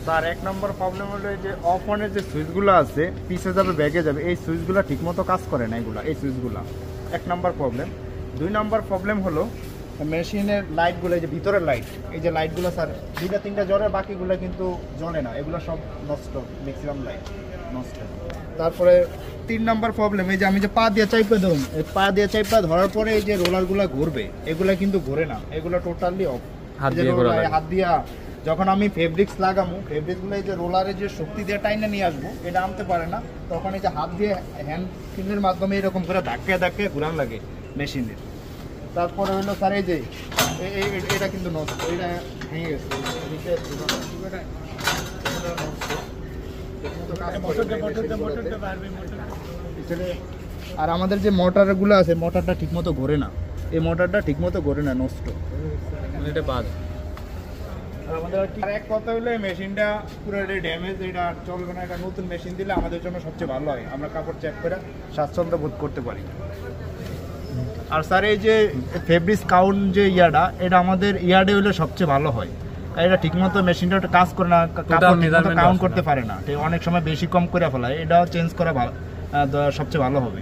Sir এক নম্বর problem হলো এই যে অফ অনের যে সুইচগুলো আছে পিছে যাবে ব্যাগে যাবে, এই সুইচগুলো ঠিকমতো কাজ করে না এগুলো, এই সুইচগুলো এক নম্বর প্রবলেম। 2 নম্বর প্রবলেম হলো মেশিনের লাইটগুলো, এই যে ভিতরের লাইট, এই যে লাইটগুলো স্যার 2-3টা জ্বলে, বাকিগুলো কিন্তু জ্বলে না, এগুলো সব নষ্ট, ম্যাক্সিমাম লাইট নষ্ট। তারপরে 3 নম্বর প্রবলেম, এই যে আমি যে পা দিয়ে চাইপে ধরুন, এই পা দিয়ে চাইপে ধরার পরে এই যে রোলারগুলো ঘুরবে, এগুলো কিন্তু ঘুরে না, এগুলো টোটালি অফ। হাত দিয়া যখন আমি ফেব্রিক্স লাগাবো, ফেব্রিক্সগুলো এই যে রোলারে যে শক্তি দিয়ে টাইনে নিয়ে আসবো, এটা আনতে পারে না, তখন এই যে হাত দিয়ে হ্যান্ড ফিলের মাধ্যমে এরকম করে ধাক্কা ধাক্কা ঘুরান লাগে মেশিনের। তারপরে হলো স্যার এই যে এটা কিন্তু নষ্ট, এটা ভেঙে গেছে, আর আমাদের যে মোটরগুলো আছে, মোটরটা ঠিকমতো ঘোরে না, এই মোটরটা ঠিকমতো ঘোরে না, নষ্ট, এটা বাদ। আর আমাদের এক কথা হলো মেশিনটা পুরো ড্যামেজ, এটা চলবে না, এটা নতুন মেশিন দিলে আমাদের জন্য সবচেয়ে ভালো হয়, আমরা কাপড় চেক করে স্বাচ্ছন্দ্য বোধ করতে পারি। আর স্যার এই যে ফেব্রিক্স কাউন্ট যে ইয়ার্ডটা, এটা আমাদের ইয়ার্ডে হলে সবচেয়ে ভালো হয়, এটা ঠিকমতো মেশিনটা কাজ করে না, কাউন্ট করতে পারে না, অনেক সময় বেশি কম করে ফেলায়, এটাও চেঞ্জ করা সবচেয়ে ভালো হবে।